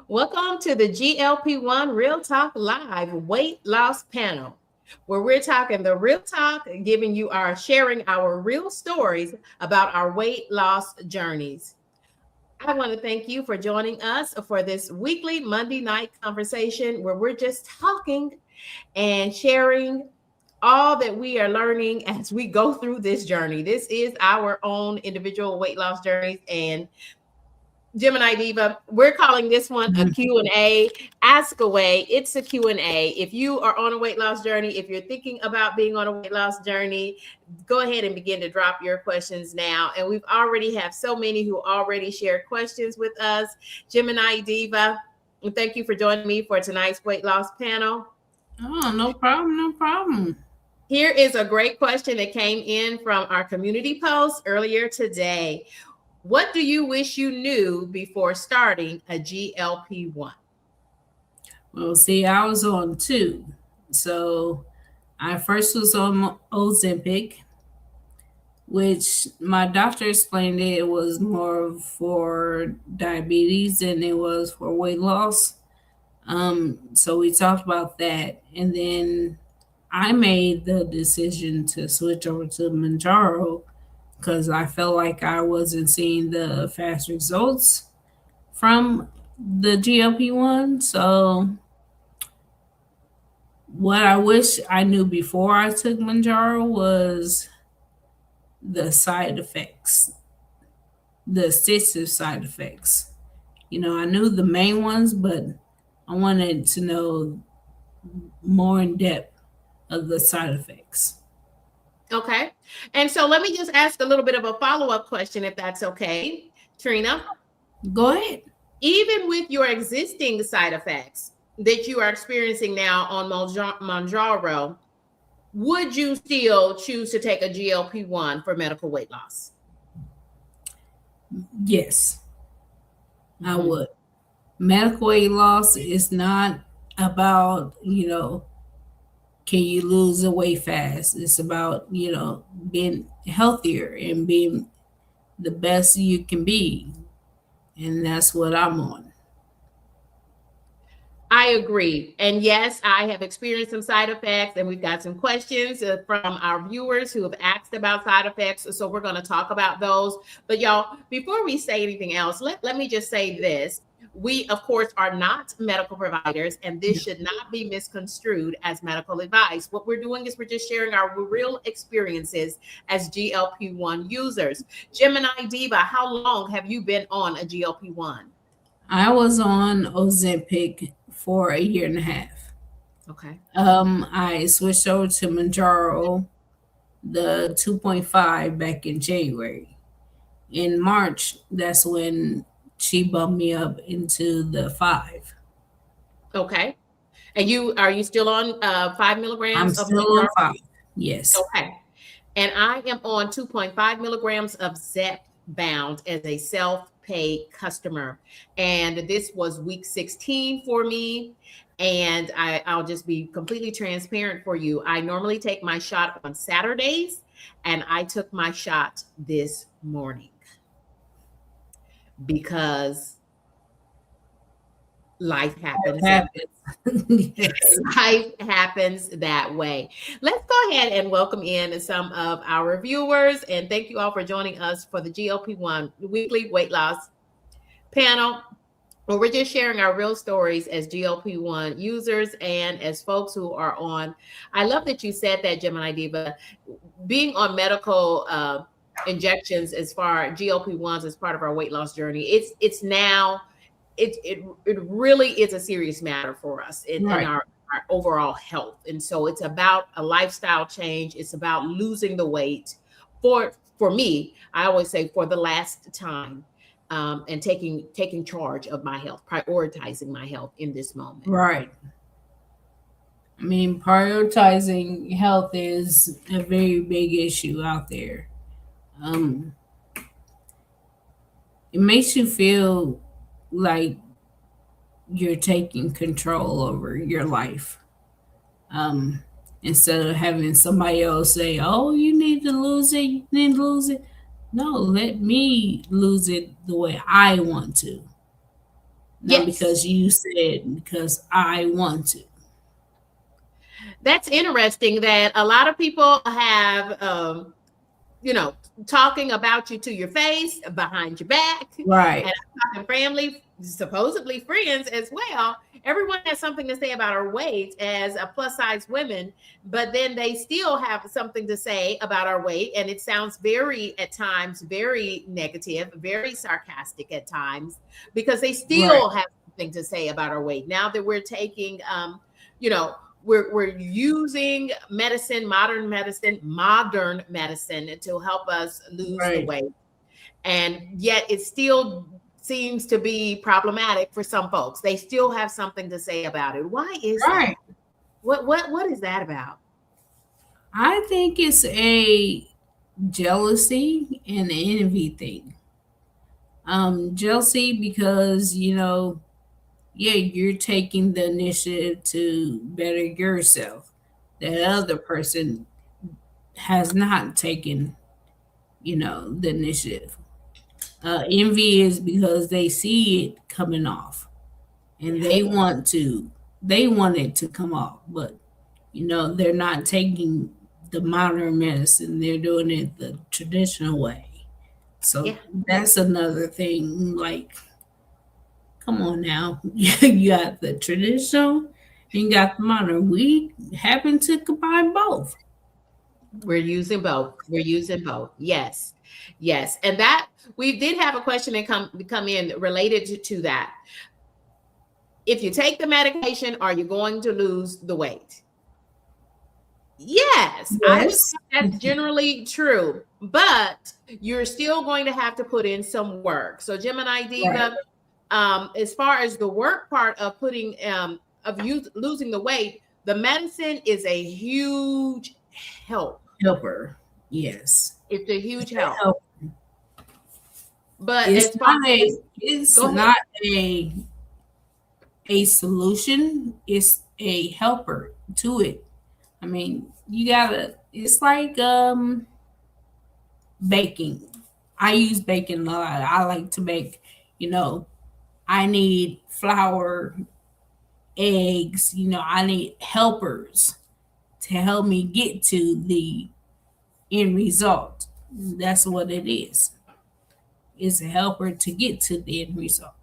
Welcome to the GLP-1 Real Talk Live Weight Loss Panel, where we're talking the real talk, giving you sharing our real stories about our weight loss journeys. I want to thank you for joining us for this weekly Monday night conversation where we're just talking and sharing all that we are learning as we go through this journey. This is our own individual weight loss journeys, and Gemini Diva, we're calling this one a Q&A. Ask away. It's a Q&A. If you are on a weight loss journey, if you're thinking about being on a weight loss journey, go ahead and begin to drop your questions now. And we've already have so many who already shared questions with us. Gemini Diva, thank you for joining me for tonight's weight loss panel. Oh, no problem, no problem. Here is a great question that came in from our community post earlier today. What do you wish you knew before starting a GLP-1? Well, see, I was on two. So I first was on Ozempic, which my doctor explained it was more for diabetes than it was for weight loss. So we talked about that. And then I made the decision to switch over to Mounjaro because I felt like I wasn't seeing the fast results from the GLP-1. So what I wish I knew before I took Mounjaro was the side effects, the addictive side effects. I knew the main ones, but I wanted to know more in depth of the side effects. Okay. And so let me just ask a little bit of a follow-up question, if that's okay, Trina. Go ahead. Even with your existing side effects that you are experiencing now on Mounjaro, would you still choose to take a GLP-1 for medical weight loss? Yes, I would. Medical weight loss is not about, can you lose the weight fast? It's about, being healthier and being the best you can be. And that's what I'm on. I agree. And yes, I have experienced some side effects, and we've got some questions from our viewers who have asked about side effects. So we're going to talk about those. But y'all, before we say anything else, let me just say this. We, of course, are not medical providers, and this should not be misconstrued as medical advice. What we're doing is we're just sharing our real experiences as GLP-1 users. Gemini Diva, how long have you been on a GLP-1? I was on Ozempic for 1.5 years. Okay. I switched over to Mounjaro, the 2.5, back in January. In March, that's when she bumped me up into the 5. Okay. And are you still on 5 milligrams? I'm still on 5. Yes. Okay. And I am on 2.5 milligrams of Zepbound as a self-pay customer. And this was week 16 for me. And I'll just be completely transparent for you. I normally take my shot on Saturdays, and I took my shot this morning because life happens. Yes. Life happens that way. Let's go ahead and welcome in some of our viewers, and thank you all for joining us for the GLP-1 weekly weight loss panel, where we're just sharing our real stories as GLP-1 users and as folks who are on. I love that you said that, Gemini Diva, being on medical injections as far GLP-1s as part of our weight loss journey. It's now. It really is a serious matter for us in our overall health. And so it's about a lifestyle change. It's about losing the weight. For me, I always say for the last time, and taking charge of my health, prioritizing my health in this moment. Right. I mean, prioritizing health is a very big issue out there. It makes you feel like you're taking control over your life, instead of having somebody else say, oh, you need to lose it. No, let me lose it the way I want to. not Yes. because you said, because I want to. That's interesting that a lot of people have, you know, talking about you to your face, behind your back, and Right, I'm talking family, supposedly friends as well. Everyone has something to say about our weight as a plus size women, but then they still have something to say about our weight. And it sounds very, at times, very negative, very sarcastic at times, because they right, still have something to say about our weight. Now that we're taking, you know, we're using modern medicine to help us lose the right, weight, and yet it still seems to be problematic for some folks. They still have something to say about it. Why is that? right. What is that about? I think it's a jealousy and envy thing. Jealousy because, yeah, you're taking the initiative to better yourself. The other person has not taken, the initiative. Envy is because they see it coming off and Yeah. they want it to come off, but they're not taking the modern medicine, they're doing it the traditional way. So Yeah. that's another thing. Like, come on now. You got the traditional, you got the modern. We happen to combine both. We're using both. We're using both. Yes. Yes. And that we did have a question that come in related to that. If you take the medication, are you going to lose the weight? Yes, I would Yes. say that's generally true, but you're still going to have to put in some work. So, Gemini Right. Diva, as far as the work part of putting of you losing the weight, the medicine is a huge help. Helper. Yes. It's a huge help. Help. But It's as far not a as it's go ahead. not a solution. It's a helper to it. I mean, you gotta it's like baking. I use baking a lot. I like to bake, you know, I need flour, eggs, I need helpers to help me get to the end result. That's what it is. It's a helper to get to the end result.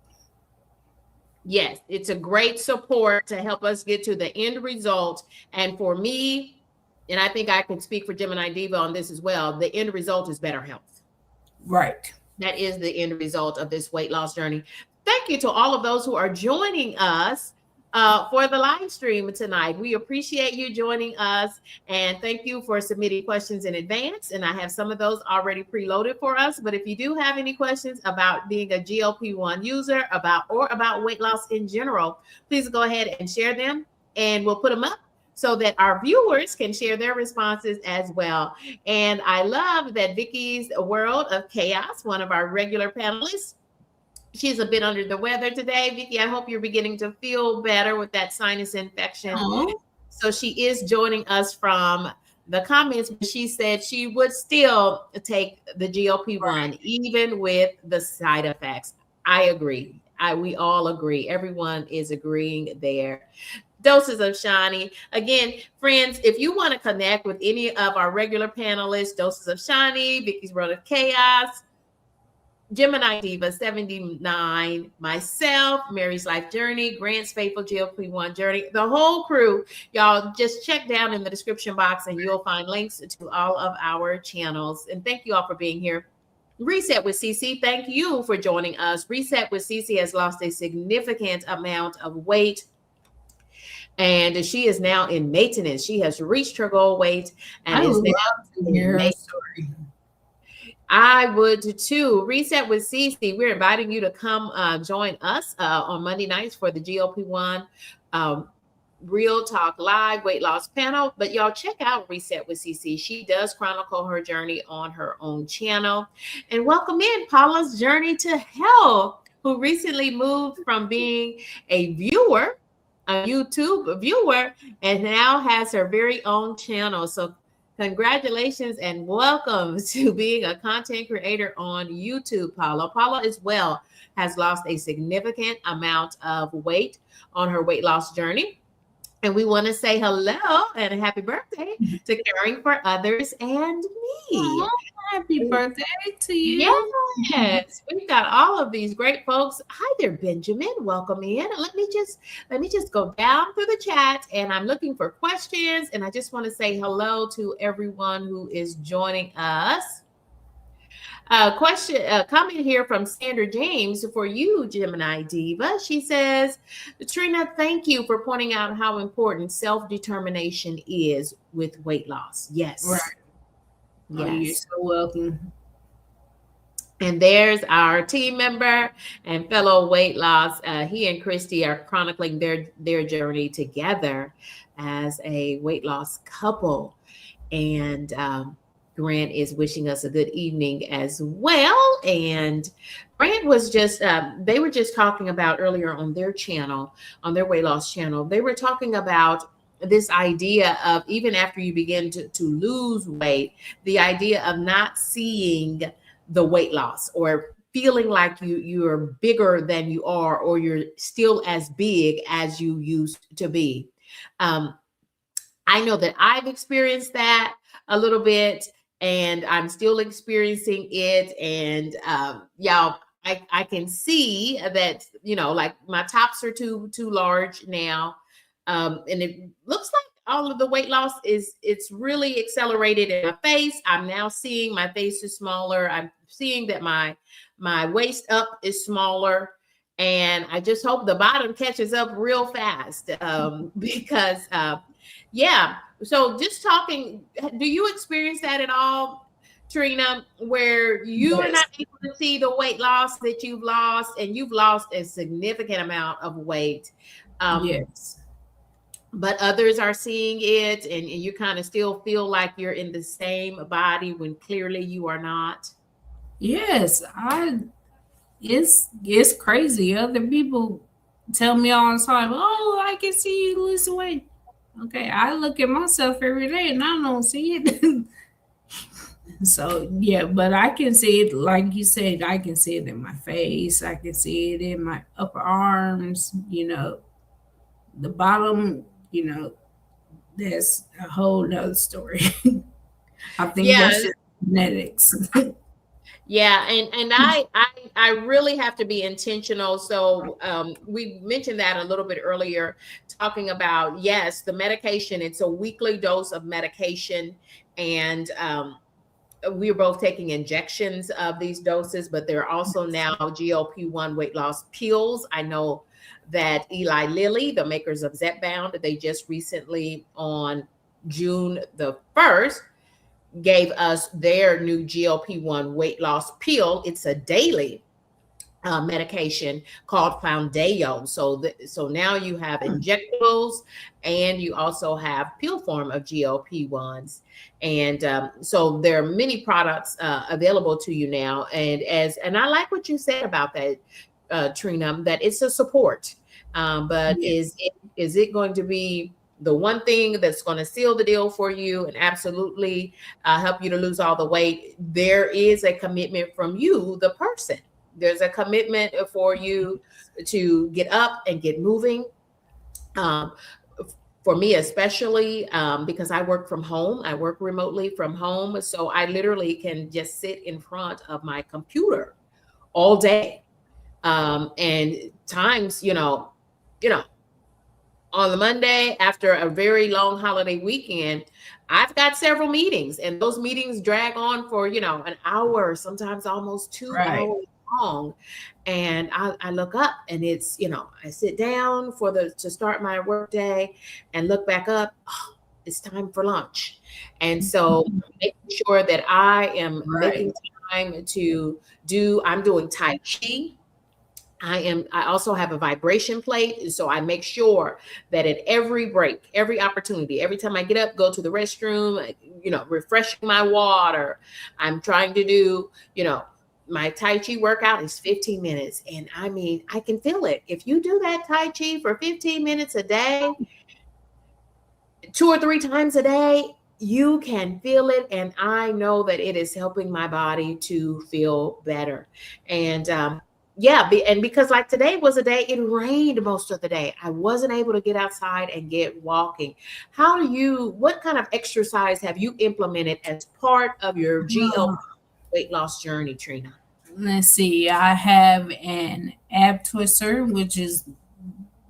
Yes, it's a great support to help us get to the end result. And for me, and I think I can speak for Gemini Diva on this as well, the end result is better health. Right. That is the end result of this weight loss journey. Thank you to all of those who are joining us for the live stream tonight. We appreciate you joining us, and thank you for submitting questions in advance. And I have some of those already preloaded for us. But if you do have any questions about being a GLP-1 user, about weight loss in general, please go ahead and share them, and we'll put them up so that our viewers can share their responses as well. And I love that Vicky's World of Chaos, one of our regular panelists, she's a bit under the weather today. Vicky, I hope you're beginning to feel better with that sinus infection. Oh, So she is joining us from the comments, but she said she would still take the GLP-1 even with the side effects. I agree. We all agree. Everyone is agreeing there. Doses of Shani. Again, friends, if you want to connect with any of our regular panelists, Doses of Shani, Vicky's World of Chaos, Gemini Diva 79, myself, Mary's Life Journey, Grant's Faithful GLP-1 Journey, the whole crew, y'all just check down in the description box and you'll find links to all of our channels. And thank you all for being here. Reset with Cece, thank you for joining us. Reset with Cece has lost a significant amount of weight, and she is now in maintenance. She has reached her goal weight and I is would now love to in hear her maintenance. story. I would too. Reset with Cece. We're inviting you to come join us on Monday nights for the GLP-1 Real Talk Live weight loss panel. But y'all check out Reset with Cece. She does chronicle her journey on her own channel. And welcome in Paula's Journey to Health, who recently moved from being a YouTube viewer, and now has her very own channel. So Congratulations and welcome to being a content creator on YouTube, Paula. Paula as well has lost a significant amount of weight on her weight loss journey. And we want to say hello and happy birthday to Caring for Others and Me. Oh, happy birthday to you. Yes, we've got all of these great folks. Hi there, Benjamin. Welcome in. Let me just go down through the chat, and I'm looking for questions. And I just want to say hello to everyone who is joining us. Comment here from Sandra James for you, Gemini Diva. She says, Trina, thank you for pointing out how important self-determination is with weight loss. Yes. Right. Yes. Oh, you're so welcome. And there's our team member and fellow weight loss. He and Christy are chronicling their journey together as a weight loss couple. And Grant is wishing us a good evening as well. And Grant was just, they were just talking about earlier on their channel, on their weight loss channel, they were talking about this idea of even after you begin to lose weight, the idea of not seeing the weight loss or feeling like you're bigger than you are, or you're still as big as you used to be. I know that I've experienced that a little bit, and I'm still experiencing it. And y'all, I can see that, like my tops are too large now. And it looks like all of the weight loss it's really accelerated in my face. I'm now seeing my face is smaller. I'm seeing that my waist up is smaller. And I just hope the bottom catches up real fast because yeah. So just talking, do you experience that at all, Trina, where you are not able to see the weight loss that you've lost, and you've lost a significant amount of weight? Yes. But others are seeing it, and you kind of still feel like you're in the same body when clearly you are not. Yes, it's crazy. Other people tell me all the time, "Oh, I can see you lose weight." Okay, I look at myself every day and I don't see it. So yeah, but I can see it, like you said, I can see it in my face, I can see it in my upper arms, the bottom, that's a whole nother story. I think Yeah. that's just genetics. Yeah, and I really have to be intentional. So we mentioned that a little bit earlier, talking about, yes, the medication. It's a weekly dose of medication, and we are both taking injections of these doses, but there are also now GLP-1 weight loss pills. I know that Eli Lilly, the makers of Zepbound, they just recently on June the 1st gave us their new GLP-1 weight loss pill. It's a daily medication called Founday. So now you have injectables, and you also have pill form of GLP-1s. And so there are many products available to you now. And I like what you said about that, Trina, that it's a support. But yes. Is it going to be the one thing that's going to seal the deal for you and absolutely help you to lose all the weight? There is a commitment from you, the person. There's a commitment for you to get up and get moving. For me, especially because I work from home, I work remotely from home. So I literally can just sit in front of my computer all day. And times, on the Monday after a very long holiday weekend, I've got several meetings, and those meetings drag on for, an hour, sometimes almost 2 hours long. And I look up, and it's, I sit down to start my work day and look back up. Oh, it's time for lunch. And so making sure that I am making time I'm doing Tai Chi. I also have a vibration plate. So I make sure that at every break, every opportunity, every time I get up, go to the restroom, refreshing my water, I'm trying to do, my Tai Chi workout is 15 minutes. And I mean, I can feel it. If you do that Tai Chi for 15 minutes a day, 2 or 3 times a day, you can feel it, and I know that it is helping my body to feel better. And yeah, and because like today was a day it rained most of the day, I wasn't able to get outside and get walking. What kind of exercise have you implemented as part of your GLP Uh, weight loss journey, Trina? let's see. I have an ab twister, which is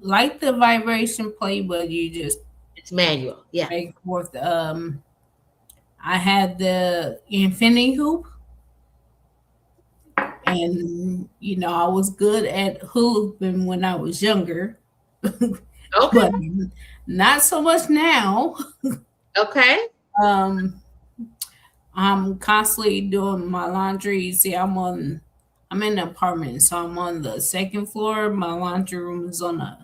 like the vibration plate, but you just It's manual. Yeah. break forth. I had the infinity hoop, and I was good at hooping when I was younger, Okay. but not so much now. Okay. Um, I'm constantly doing my laundry. See, I'm in an apartment, so I'm on the second floor. My laundry room is on the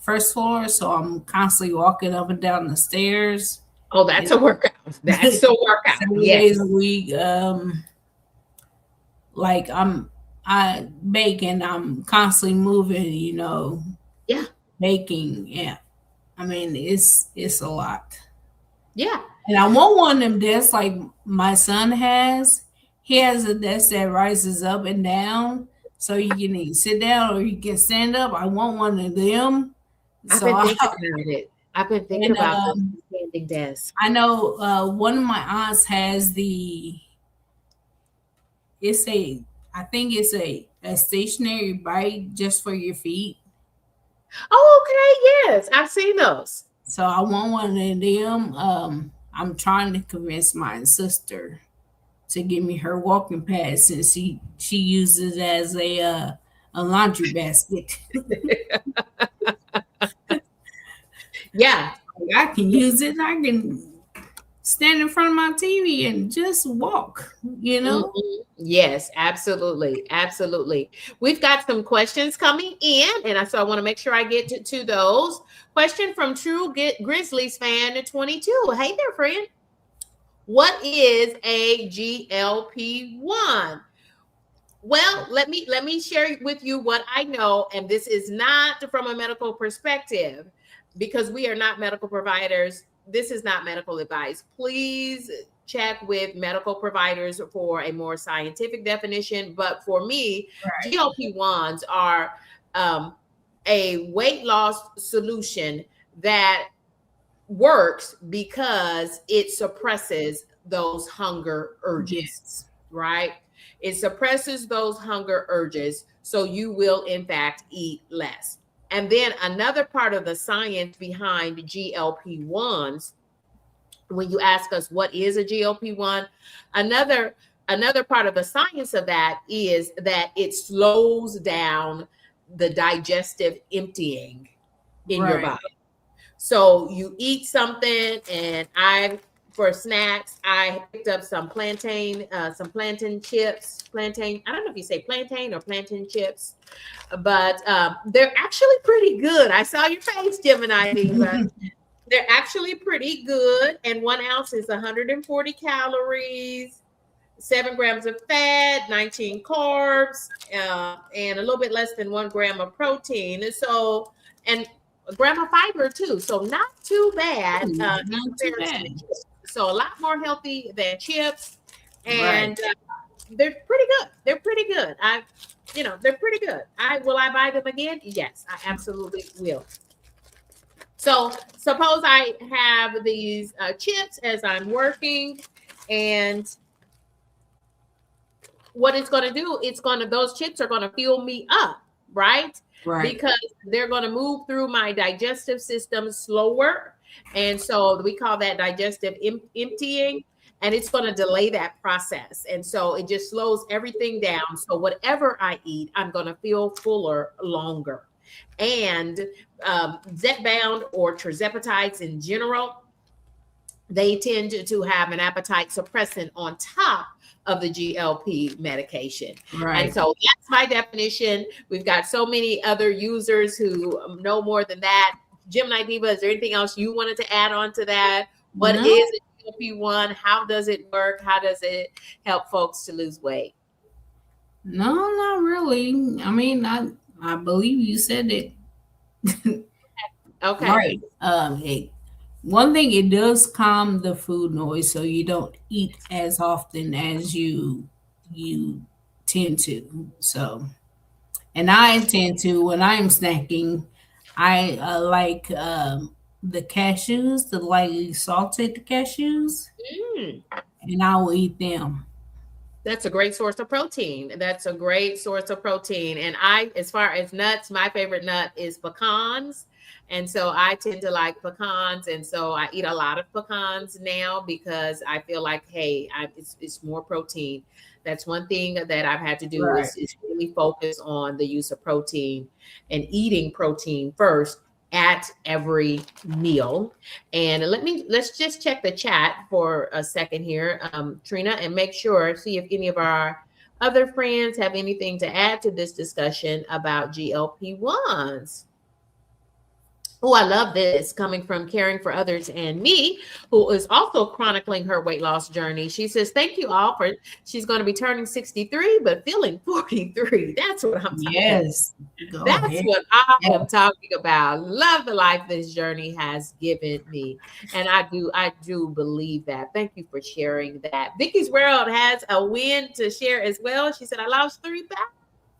first floor, so I'm constantly walking up and down the stairs. Oh, that's a workout. That's a workout. 7 days Yes. a week. Like I bake and I'm constantly moving, Yeah. baking. Yeah. I mean, it's a lot. Yeah. And I want one of them desks like my son has. He has a desk that rises up and down, so you can either sit down or you can stand up. I want one of them. I've So been I thinking about it. I've been thinking and about the standing desk. I know one of my aunts has the it's a I think it's a stationary bike just for your feet. Oh, okay. Yes, I've seen those. So I want one of them. I'm trying to convince my sister to give me her walking pad since she uses it as a laundry basket. Yeah. I can use it. I can stand in front of my TV and just walk. Mhm. Yes, absolutely. Absolutely. We've got some questions coming in, and so I want to make sure I get to those. Question from True Grizzlies fan 22. Hey there, friend. What is a GLP-1? Well, let me share with you what I know, and this is not from a medical perspective because we are not medical providers. This is not medical advice. Please check with medical providers for a more scientific definition. But for me, Right. GLP-1s are um, a weight loss solution that works because it suppresses those hunger urges, Yes. right? It suppresses those hunger urges, so you will, in fact, eat less. And then another part of the science behind GLP-1s, when you ask us what is a GLP-1, another part of the science of that is that it slows down the digestive emptying in your Right. body. So you eat something, and for snacks, I picked up some plantain chips. Plantain. I don't know if you say plantain or plantain chips, but they're actually pretty good. I saw your face, Gemini Diva. They're actually pretty good, and 1 ounce is 140 calories. 7 grams of fat, 19 carbs, and a little bit less than 1 gram of protein. And a gram of fiber too. So not too bad in Not too comparison to bad. chips. So a lot more healthy than chips, Right. and they're pretty good. They're pretty good. They're pretty good. Will I buy them again? Yes, I absolutely will. So suppose I have these chips as I'm working, and what it's going to do, those chips are going to fill me up, right? Right. Because they're going to move through my digestive system slower. And so we call that digestive emptying, and it's going to delay that process. And so it just slows everything down. So whatever I eat, I'm going to feel fuller longer. And Zepbound or tirzepatides in general, they tend to have an appetite suppressant on top of the GLP medication. Right. And so that's my definition. We've got so many other users who know more than that. Gemini Diva, is there anything else you wanted to add on to that? What No. is a GLP-1? How does it work? How does it help folks to lose weight? No, not really. I mean, I believe you said it Okay. right. It One thing, it does calm the food noise, so you don't eat as often as you tend to. So, and I tend to, when I'm snacking, I like the cashews, the lightly salted cashews, Mm. and I will eat them. That's a great source of protein. That's a great source of protein. And I, as far as nuts, my favorite nut is pecans. And so I tend to like pecans. And so I eat a lot of pecans now because I feel like, hey, it's more protein. That's one thing that I've had to do Right. is really focus on the use of protein and eating protein first at every meal. And let's just check the chat for a second here, Trina, and make sure, see if any of our other friends have anything to add to this discussion about GLP-1s. Oh, I love this coming from Caring for Others and Me, who is also chronicling her weight loss journey. She says, thank you all for, she's going to be turning 63, but feeling 43. That's what I'm talking about. Yes. Go That's ahead. what I Yeah. am talking about. Love the life this journey has given me. And I do believe that. Thank you for sharing that. Vicky's World has a win to share as well. She said, I lost 3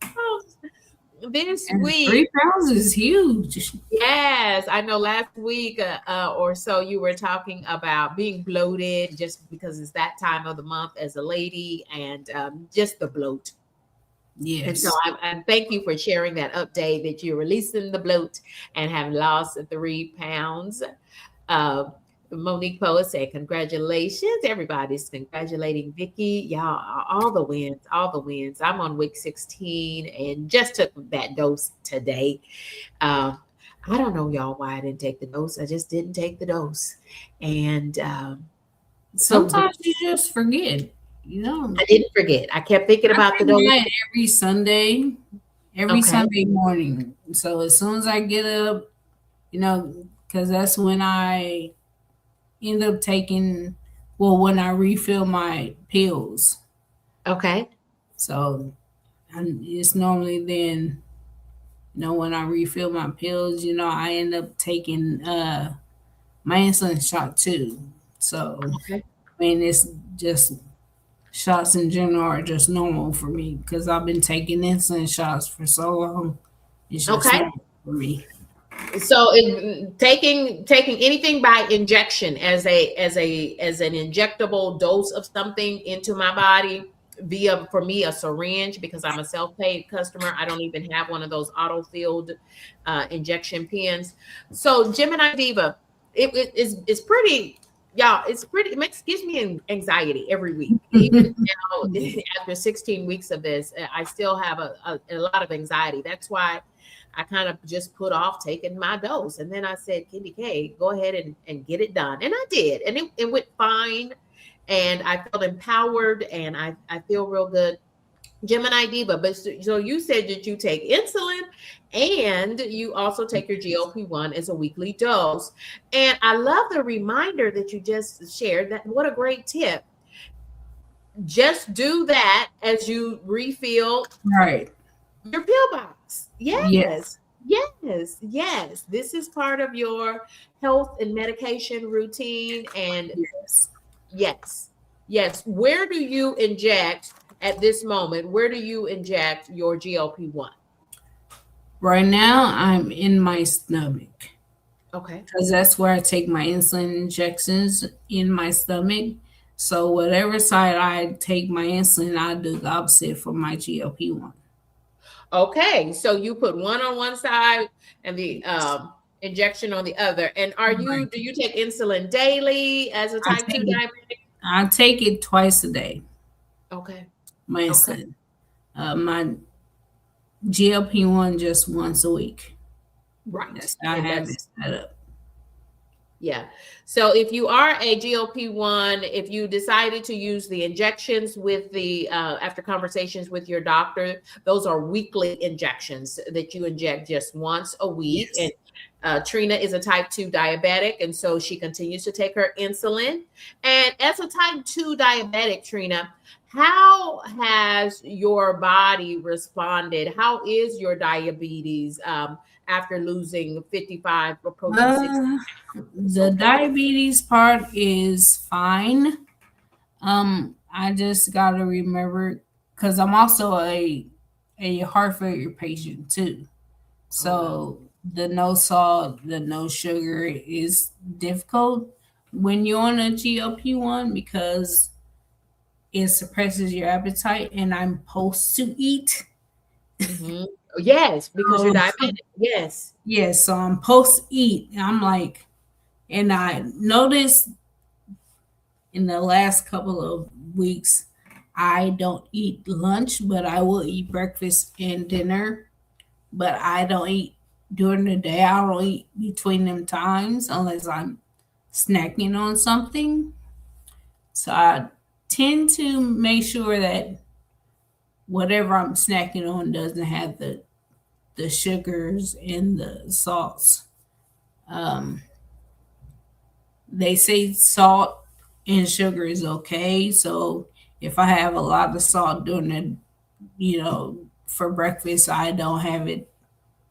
pounds this And week. 3 pounds is huge. Yes, I know last week or so you were talking about being bloated just because it's that time of the month as a lady and just the bloat. And so Yes. I thank you for sharing that update that you're releasing the bloat and have lost 3 pounds. Uh, Monique Poet said, congratulations. Everybody's congratulating Vicky. Y'all, all the wins, all the wins. I'm on week 16 and just took that dose today. Um, I don't know, y'all, why I didn't take the dose. I just didn't take the dose. And so Sometimes you just forget, you know. I didn't forget. I kept thinking I about the take dose. mine every Okay. Sunday morning. So as soon as I get up, because that's when I end up taking, well, when I refill my pills. Okay. So it's normally then, when I refill my pills, I end up taking my insulin shot too. So, Okay. I mean, it's just shots in general are just normal for me because I've been taking insulin shots for so long. It's just Okay. normal for me. So taking anything by injection as an injectable dose of something into my body via, for me, a syringe, because I'm a self-paid customer. I don't even have one of those auto-filled injection pens. So Gemini Diva, it's pretty, y'all, it's pretty, gives me anxiety every week. Even now after 16 weeks of this, I still have a lot of anxiety. That's why I kind of just put off taking my dose. And then I said, Candy K, go ahead and get it done. And I did. And it went fine. And I felt empowered and I feel real good. Gemini Diva. But so you said that you take insulin and you also take your GLP-1 as a weekly dose. And I love the reminder that you just shared. That what a great tip. Just do that as you refill Right. your pill box. Yes. Yes. Yes. Yes. This is part of your health and medication routine. And Yes. yes. Yes. Where do you inject at this moment? Where do you inject your GLP-1? Right now, I'm in my stomach Okay. because that's where I take my insulin injections in my stomach. So whatever side I take my insulin, I do the opposite for my GLP-1. Okay. So you put one on one side and the injection on the other. And Right. do you take insulin daily as a I type 2 take it. diabetic? I take it twice a day. Okay. My Okay. insulin. My GLP-1 just once a week. Right. That's how I And have that's it set up. Yeah. So if you are a GLP-1, if you decided to use the injections with the after conversations with your doctor, those are weekly injections that you inject just once a week. And Yes. Trina is a type 2 diabetic, and so she continues to take her insulin. And as a type 2 diabetic, Trina, How has your body responded? How is your diabetes after losing 55 approaching 60 Uh, pounds the so far? diabetes part is fine. I just gotta remember because I'm also a heart failure patient too. Oh, wow. So the no salt, the no sugar is difficult when you're on a GLP-1 because it suppresses your appetite, and I'm supposed to eat. Hmm. Yes, because you're So diabetic. Yes. yeah, so I'm supposed to eat. And I'm like, and I noticed in the last couple of weeks, I don't eat lunch, but I will eat breakfast and dinner. But I don't eat during the day. I don't eat between them times unless I'm snacking on something. So I tend to make sure that whatever I'm snacking on doesn't have the sugars and the salts. Um, they say salt and sugar is okay. So if I have a lot of salt during the, for breakfast, I don't have it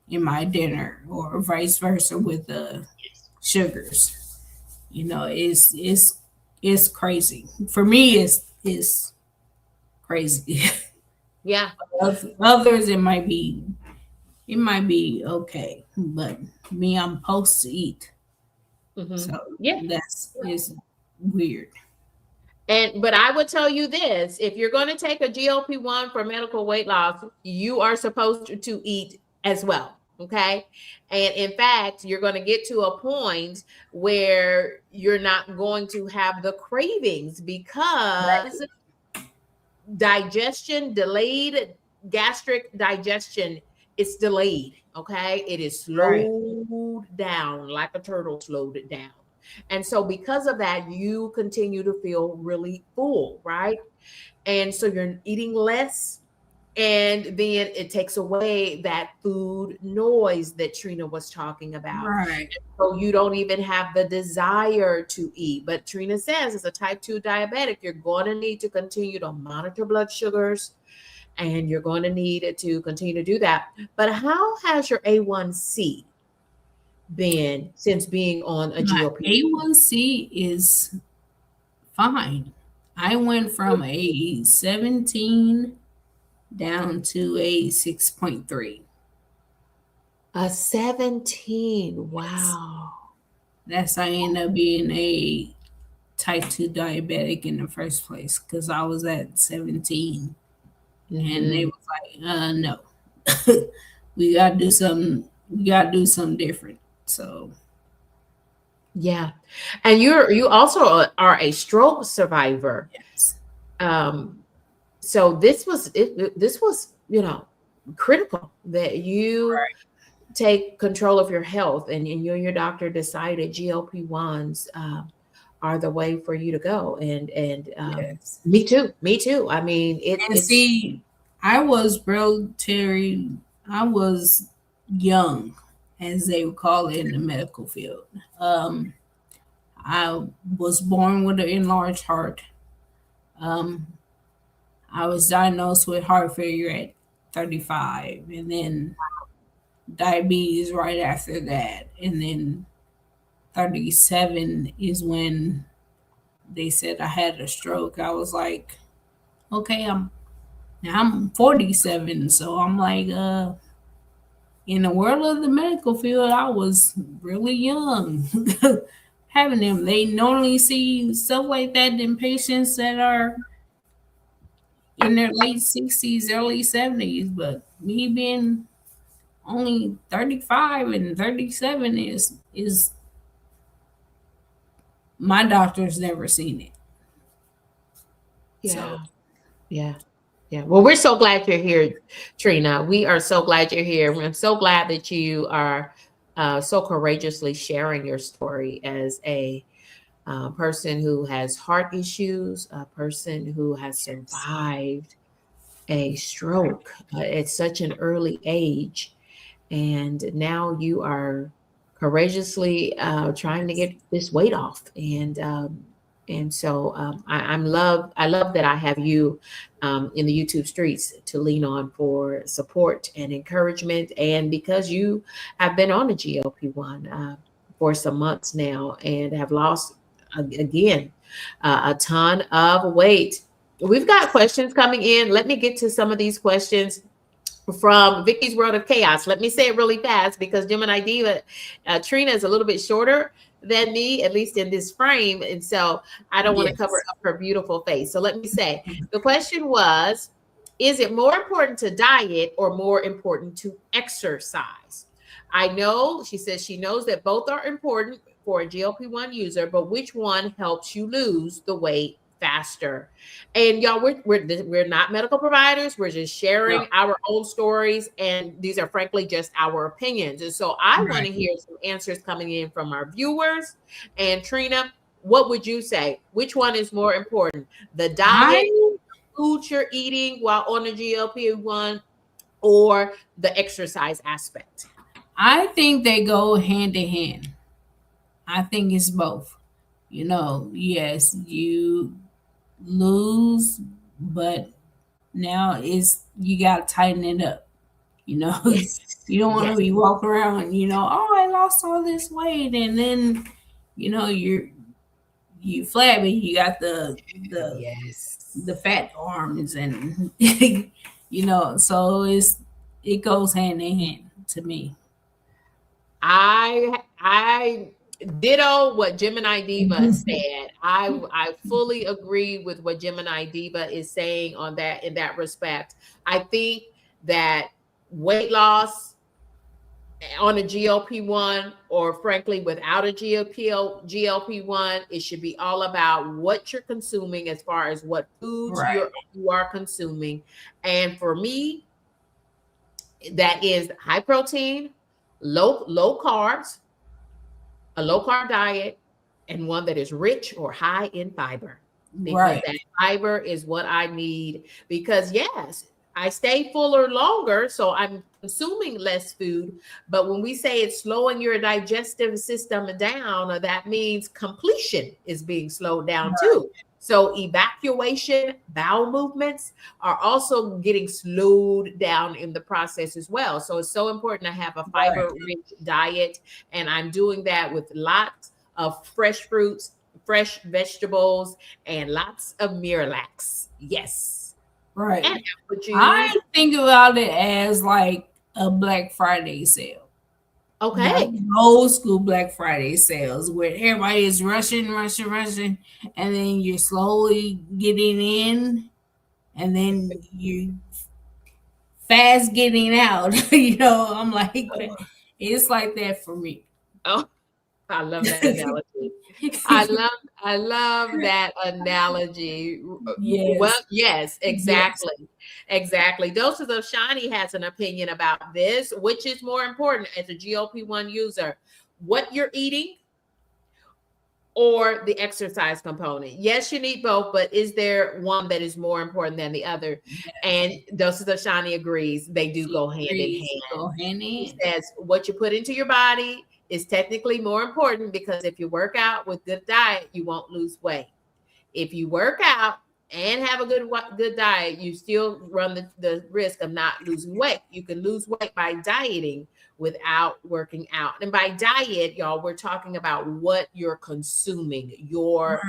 in my dinner, or vice versa with the sugars. It's crazy. For me, it's crazy. Yeah. Others, it might be okay, but me, I'm supposed to eat. Hmm. So Yeah. that's is weird. And but I would tell you this, if you're going to take a GLP-1 for medical weight loss, you are supposed to eat as well. Okay. And in fact, you're going to get to a point where you're not going to have the cravings because digestion delayed, gastric digestion is delayed. Okay. It is Right. slowed down like a turtle slowed it down. And so because of that, you continue to feel really full, right? And so you're eating less, and then it takes away that food noise that Trina was talking about. Right. So you don't even have the desire to eat. But Trina says, as a type 2 diabetic, you're going to need to continue to monitor blood sugars, and you're going to need to continue to do that. But how has your A1C been since being on a My GLP? A1C is fine. I went from a 17 down to a 6.3. A 17. Yes. Wow. That's I ended up being a type 2 diabetic in the first place because I was at 17 and they Hmm. was like, no. We gotta do something different. So Yeah. And you also are a stroke survivor. yes. Um, so this was, critical that you Right. take control of your health, and you and your doctor decided GLP-1s are the way for you to go. And Yes. me too. I mean, And it's see, I was Terry, I was young, as they would call it in the medical field. Um, I was born with an enlarged heart. Um, I was diagnosed with heart failure at 35, and then diabetes right after that. And then 37 is when they said I had a stroke. I was like, okay, I'm 47, so I'm like, in the world of the medical field, I was really young. Having them, they normally see stuff like that in patients that are in their late 60s, early 70s. But me being only 35 and 37 is my doctor's never seen it. So yeah, yeah. Yeah. Well, we're so glad you're here, Trina. We are so glad you're here. I'm so glad that you are so courageously sharing your story as a person who has heart issues, a person who has yes. survived a stroke at such an early age. And now you are courageously trying to Yes. get this weight off. And And so I love that I have you in the YouTube streets to lean on for support and encouragement. And because you have been on the GLP-1 for some months now and have lost again a ton of weight. We've got questions coming in. Let me get to some of these questions from Vicky's World of Chaos. Let me say it really fast because Gemini Diva, Trina is a little bit shorter than me, at least in this frame. And so I don't want to cover Yes. up her beautiful face. So let me say the question was, is it more important to diet or more important to exercise? I know she says she knows that both are important for a GLP-1 user, but which one helps you lose the weight faster? And y'all, we're not medical providers. We're just No. sharing our own stories, and these are frankly just our opinions. And so I want Right. to hear some answers coming in from our viewers. And Trina, what would you say? Which one is more important? The diet, I food you're eating while on the GLP-1, or the exercise aspect? I think they go hand in hand. I think it's both. Yes, you lose, but now it's you gotta tighten it up. You know, Yes. you don't want to Yes. be walking around, oh, I lost all this weight, and then you flabby, you got the Yes. the fat arms, and so it goes hand in hand to me. I ditto what Gemini Diva said. I fully agree with what Gemini Diva is saying on that in that respect. I think that weight loss on a GLP-1 or frankly without a GLP-1, it should be all about what you're consuming as far as what foods Right. you are consuming. And for me, that is high protein, low carbs, a low carb diet, and one that is rich or high in fiber, because Right. that fiber is what I need. Because, yes, I stay fuller longer, so I'm consuming less food. But when we say it's slowing your digestive system down, that means completion is being slowed down too. So evacuation, bowel movements are also getting slowed down in the process as well. So it's so important to have a Right. fiber rich diet. And I'm doing that with lots of fresh fruits, fresh vegetables, and lots of Miralax. Yes. Right. And apple juice. I think about it as like a Black Friday sale. Like Okay. old school Black Friday sales where everybody is rushing, rushing, rushing, and then you're slowly getting in, and then you fast getting out. I'm like, it's like that for me. Oh, I love that analogy. I love that analogy. Well, Yes. yes, Yes. exactly. Exactly. Doses of Shani has an opinion about this. Which is more important as a GLP-1 user? What you're eating or the exercise component? Yes, you need both, but is there one that is more important than the other? And Yes. Doses of Shani agrees they do She go hand in agrees. hand. Go hand He in. says what you put into your body is technically more important, because if you work out with good diet, you won't lose weight. If you work out and have a good diet, you still run the risk of not losing weight. You can lose weight by dieting without working out. And by diet, y'all, we're talking about what you're consuming, your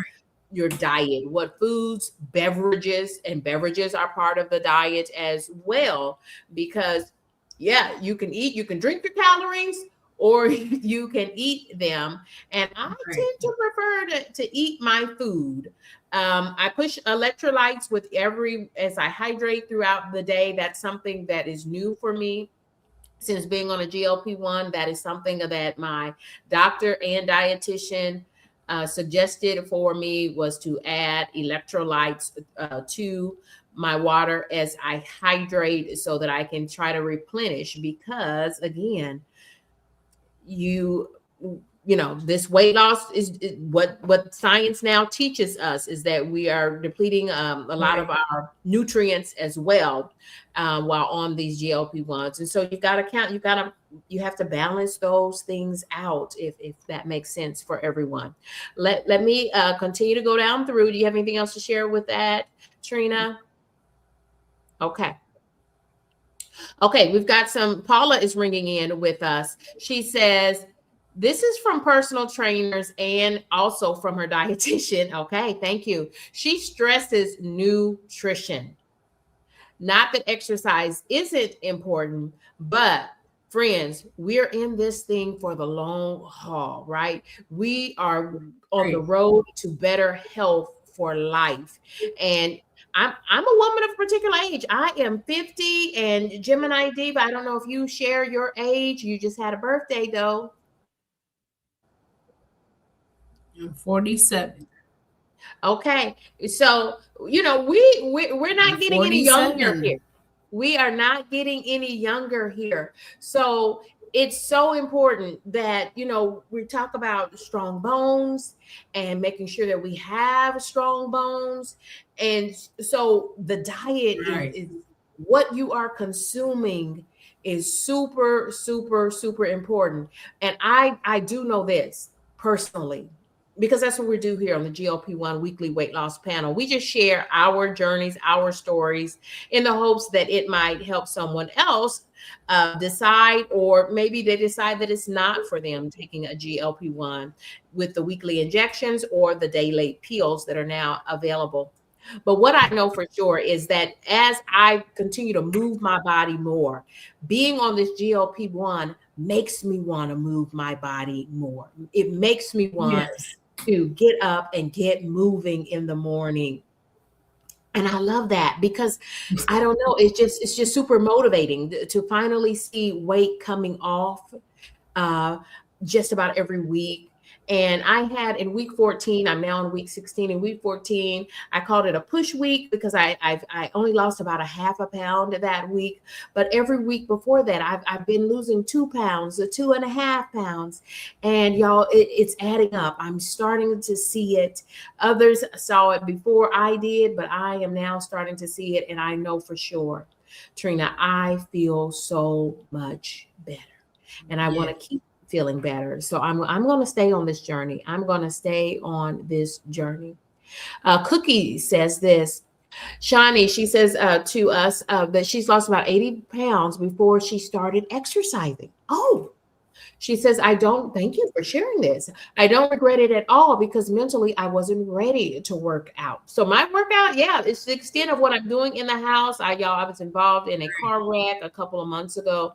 diet, what foods, beverages, and beverages are part of the diet as well. Because, yeah, you can drink your calories or you can eat them. And I Right. tend to prefer to eat my food. I push electrolytes with as I hydrate throughout the day. That's something that is new for me since being on a GLP-1. That is something that my doctor and dietitian suggested for me, was to add electrolytes to my water as I hydrate so that I can try to replenish. Because again, you this weight loss is what science now teaches us, is that we are depleting a lot of our nutrients as well while on these GLP-1s. And so you've got to you have to balance those things out, if that makes sense for everyone. Let me continue to go down through. Do you have anything else to share with that, Trina? Okay. Okay, we've got Paula is ringing in with us. She says, this is from personal trainers and also from her dietitian. Okay, thank you. She stresses nutrition. Not that exercise isn't important, but friends, we're in this thing for the long haul, right? We are on the road to better health for life. And I'm a woman of a particular age. I am 50, and Gemini Diva, I don't know if you share your age. You just had a birthday, though. I'm 47. Okay, so we're not getting any younger here. We are not getting any younger here. So it's so important that we talk about strong bones and making sure that we have strong bones. And so the diet is what you are consuming is super, super, super important. And I do know this personally, because that's what we do here on the GLP-1 Weekly Weight Loss Panel. We just share our journeys, our stories, in the hopes that it might help someone else decide, or maybe they decide that it's not for them, taking a GLP-1 with the weekly injections or the daily pills that are now available. But what I know for sure is that as I continue to move my body more, being on this GLP-1 makes me want to move my body more. It makes me want to get up and get moving in the morning. And I love that, because I don't know, it's just super motivating to finally see weight coming off just about every week. And I had in week 14, I'm now in week 16. In week 14, I called it a push week because I only lost about a half a pound that week. But every week before that, I've been losing 2 pounds, 2.5 pounds. And y'all, it's adding up. I'm starting to see it. Others saw it before I did, but I am now starting to see it. And I know for sure, Trina, I feel so much better. And I want to keep feeling better. So I'm going to stay on this journey. I'm going to stay on this journey. Cookie says this. Shani, she says to us that she's lost about 80 pounds before she started exercising. Oh, she says, thank you for sharing this. I don't regret it at all, because mentally I wasn't ready to work out. So my workout, it's the extent of what I'm doing in the house. I was involved in a car wreck a couple of months ago.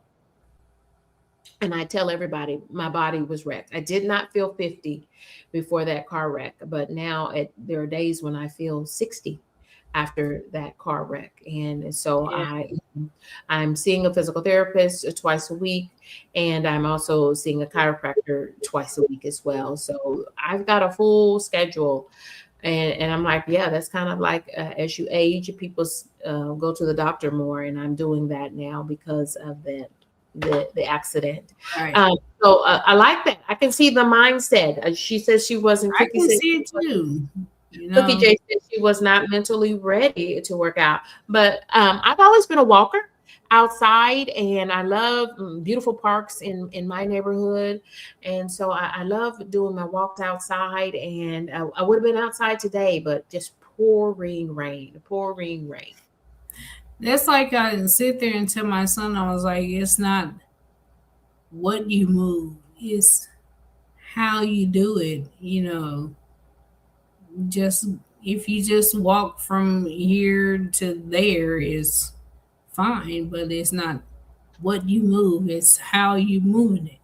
And I tell everybody my body was wrecked. I did not feel 50 before that car wreck, but now there are days when I feel 60 after that car wreck. And so I'm seeing a physical therapist twice a week, and I'm also seeing a chiropractor twice a week as well. So I've got a full schedule. And I'm like, that's kind of like as you age, people go to the doctor more. And I'm doing that now because of that. The accident. So I like that. I can see the mindset. She says she wasn't. I can see it too. Cookie J said she was not mentally ready to work out. But I've always been a walker outside, and I love beautiful parks in my neighborhood. And so I love doing my walks outside. And I would have been outside today, but just pouring rain. That's like I didn't sit there and tell my son, I was like, it's not what you move, it's how you do it. Just if you just walk from here to there is fine, but it's not what you move, it's how you moving it.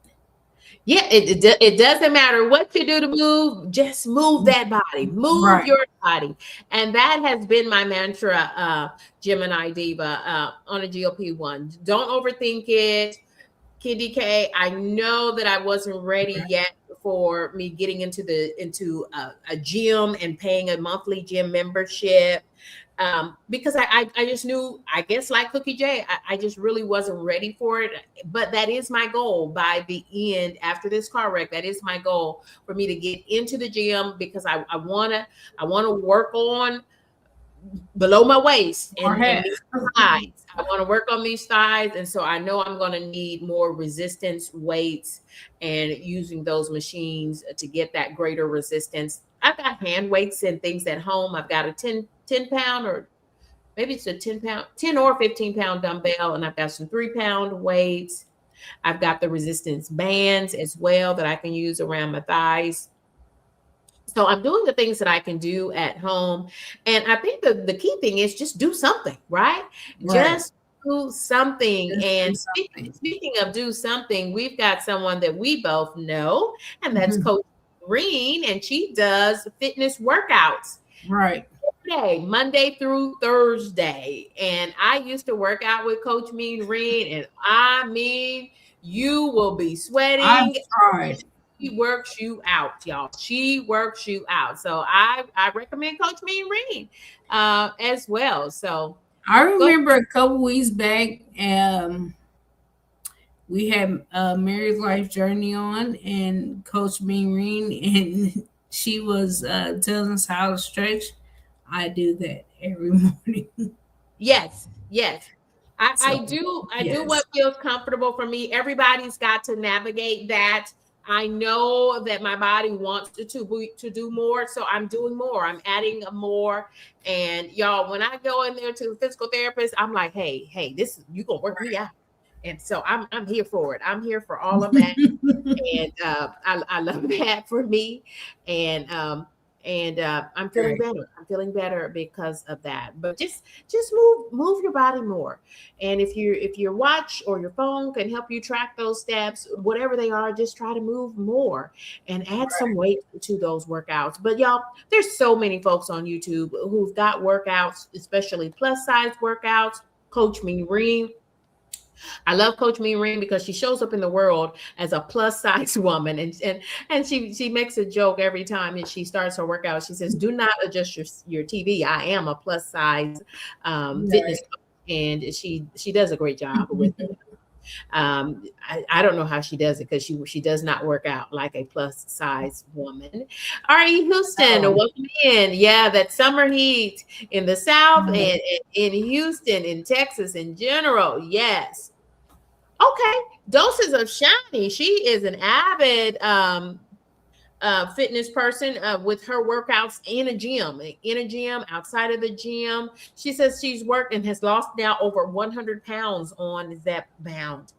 Yeah, it doesn't matter what you do to move, just move that body, move your body. And that has been my mantra, Gemini Diva, on a GLP-1. Don't overthink it. Kiddy K, I know that I wasn't ready yet for me getting into a gym and paying a monthly gym membership. because I just knew, I guess like Cookie J, I just really wasn't ready for it. But that is my goal by the end after this car wreck. That is my goal, for me to get into the gym, because I wanna work on below my waist Or and half. these thighs. I want to work on these thighs. And so I know I'm going to need more resistance weights and using those machines to get that greater resistance. I've got hand weights and things at home. I've got a 10 pound, or maybe it's a 10 pound, 10 or 15 pound dumbbell. And I've got some 3 pound weights. I've got the resistance bands as well that I can use around my thighs. So I'm doing the things that I can do at home. And I think the key thing is just do something, right? Right. Just do something. Just do And something. speaking of do something, we've got someone that we both know, and that's Mhm. Coach Green, and she does fitness workouts Right. every day, Monday through Thursday. And I used to work out with Coach Mean Reen, and I mean, you will be I've sweating. tried. She works you out, y'all. She works you out. So I recommend Coach Mean Reen as well. So I go. remember a couple weeks back, we had Mary's Life Journey on, and Coach Mean and she was telling us how to stretch. I do that every morning. Yes, yes. I So, do yes. what feels comfortable for me. Everybody's got to navigate that. I know that my body wants to do more, so I'm doing more. I'm adding more. And y'all, when I go in there to the physical therapist, I'm like, hey, this you gonna work me out. And so I'm here for it. I'm here for all of that. And I love that for me. And I'm feeling Right. better. I'm feeling better because of that. But just move your body more. And if your watch or your phone can help you track those steps, whatever they are, just try to move more and add some weight to those workouts. But y'all, there's so many folks on YouTube who've got workouts, especially plus size workouts. Coach Mean, I love Coach Mean because she shows up in the world as a plus size woman, and she makes a joke every time and she starts her workout. She says, "Do not adjust your TV. I am a plus size fitness Right. coach," and she does a great job with it. I don't know how she does it because she does not work out like a plus size woman. Ari Houston, Oh, welcome in. Yeah, that summer heat in the South right. and in Houston, in Texas in general. Yes. Okay. Doses of Shiny. She is an avid fitness person with her workouts in a gym, outside of the gym. She says she's worked and has lost now over 100 pounds on Zepbound.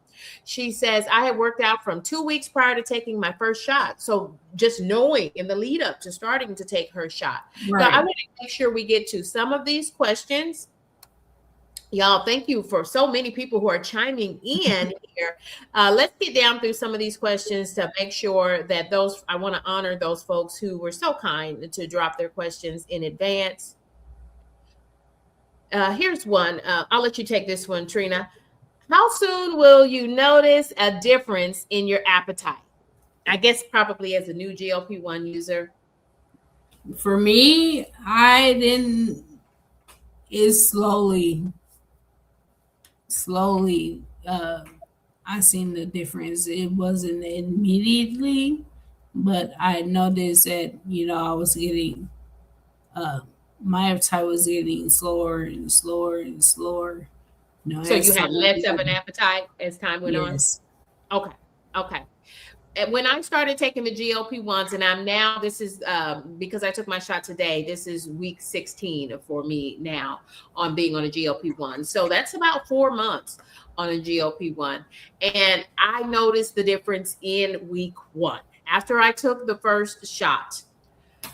She says, I had worked out from 2 weeks prior to taking my first shot. So just knowing in the lead up to starting to take her shot. Now, I Right. want to make sure we get to some of these questions. Y'all, thank you for so many people who are chiming in here. Let's get down through some of these questions to make sure that I want to honor those folks who were so kind to drop their questions in advance. Here's one. I'll let you take this one, Trina. How soon will you notice a difference in your appetite? I guess probably as a new GLP-1 user. For me, I didn't. It's slowly. I seen the difference. It wasn't immediately, but I noticed that I was getting uh, my appetite was getting slower and slower and slower. So you As time had less went of an on. appetite as time went on? Yes. Okay. Okay. When I started taking the GLP-1s, and I'm now, this is because I took my shot today, this is week 16 for me now on being on a GLP-1. So that's about 4 months on a GLP-1. And I noticed the difference in week 1. After I took the first shot,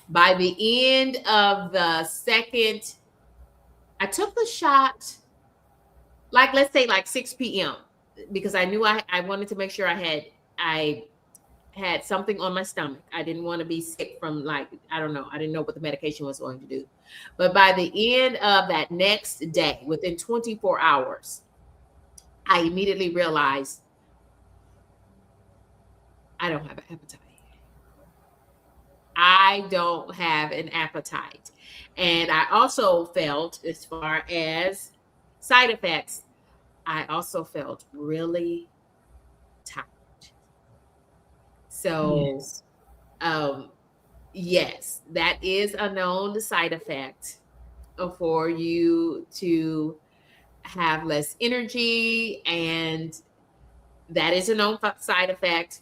by the end of the second, I took the shot, like, let's say like 6 p.m. because I knew I wanted to make sure I had something on my stomach. I didn't want to be sick from, like, I don't know. I didn't know what the medication was going to do. But by the end of that next day, within 24 hours, I immediately realized I don't have an appetite. I don't have an appetite. And I also felt, as far as side effects, I also felt really tired. So, Yes. um, yes, that is a known side effect for you to have less energy, and that is a known side effect.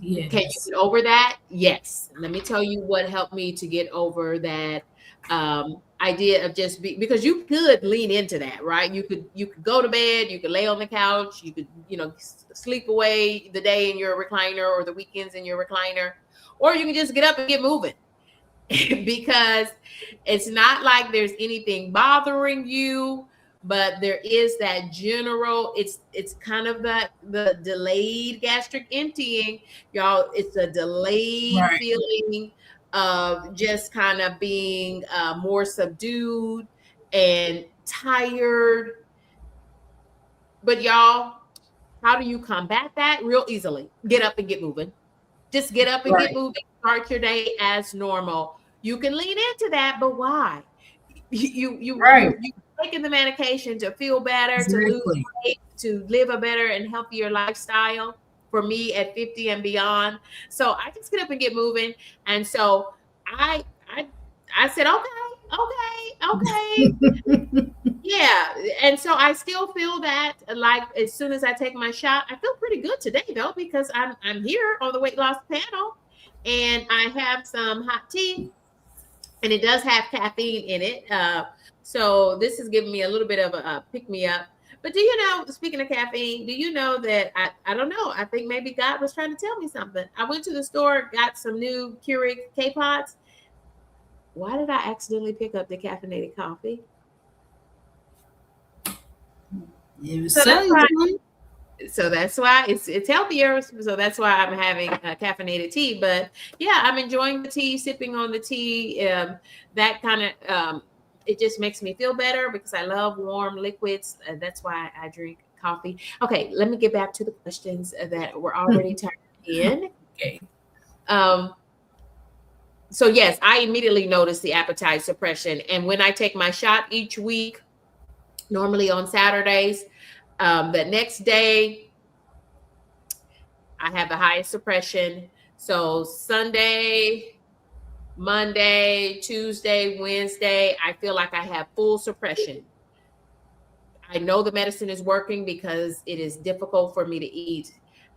Can you Yes. get over that? Yes. Let me tell you what helped me to get over that idea of just because you could lean into that, right? You could go to bed, you could lay on the couch, you could sleep away the day in your recliner or the weekends in your recliner, or you can just get up and get moving. Because it's not like there's anything bothering you, but there is that general, it's kind of the delayed gastric emptying, y'all. It's a delayed Right. feeling of just kind of being more subdued and tired. But y'all, how do you combat that? Real easily. Get up and get moving. Just get up and get Right. moving. Start your day as normal. You can lean into that, but why? Right. You taking the medication to feel better, to lose Exactly. weight, to live a better and healthier lifestyle. For me at 50 and beyond, so I just get up and get moving. And so I I I said, okay, okay, okay. Yeah, and so I still feel that, like, as soon as I take my shot, I feel pretty good today though, because I'm here on the weight loss panel, and I have some hot tea, and it does have caffeine in it. So this is giving me a little bit of a pick me up. But do you know, speaking of caffeine, do you know that I don't know, I think maybe God was trying to tell me something. I went to the store, got some new Keurig K-Pots. Why did I accidentally pick up the caffeinated coffee? It was So that's selling why to them. it's healthier. So that's why I'm having caffeinated tea. But yeah, I'm enjoying the tea, sipping on the tea. That kind of it just makes me feel better because I love warm liquids. That's why I drink coffee. Okay, let me get back to the questions that were already turned in. Okay. Um, so yes, I immediately notice the appetite suppression, and when I take my shot each week, normally on Saturdays, the next day I have the highest suppression. So Sunday, Monday, Tuesday, Wednesday, I feel like I have full suppression. I know the medicine is working because it is difficult for me to eat.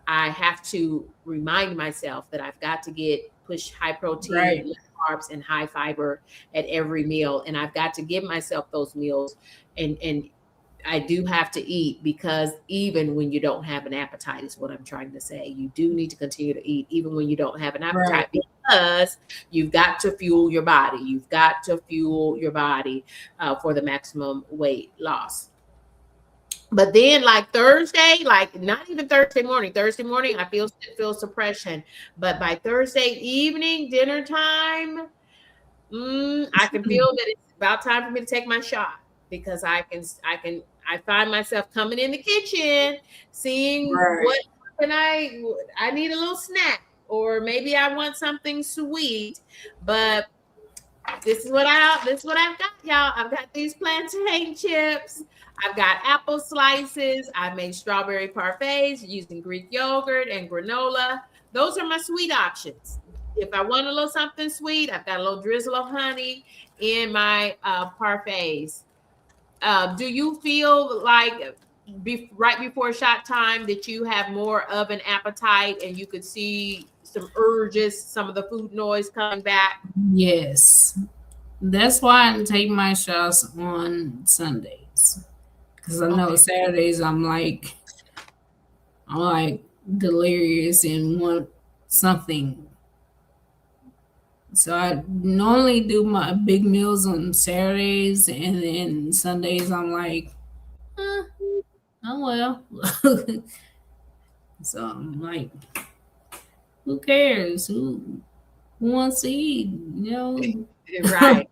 I have to remind myself that I've got to get push high protein, Right. low carbs, and high fiber at every meal, and I've got to give myself those meals. And I do have to eat, because even when you don't have an appetite, is what I'm trying to say. You do need to continue to eat even when you don't have an Right. appetite, because you've got to fuel your body. You've got to fuel your body for the maximum weight loss. But then, like Thursday, like not even Thursday morning. Thursday morning, I feel suppression, but by Thursday evening, dinner time, I can feel that it's about time for me to take my shot, because I find myself coming in the kitchen, seeing Right. what can I need a little snack, or maybe I want something sweet. But this is what I've got, y'all. I've got these plantain chips. I've got apple slices. I made strawberry parfaits using Greek yogurt and granola. Those are my sweet options. If I want a little something sweet, I've got a little drizzle of honey in my parfaits. Do you feel like right before shot time that you have more of an appetite and you could see some urges, some of the food noise coming back? Yes. That's why I take my shots on Sundays. Because I know Okay. Saturdays I'm like delirious and want something. So I normally do my big meals on Saturdays, and then Sundays I'm like, eh, oh well. So I'm like, who cares? Who wants to eat? You know? Right.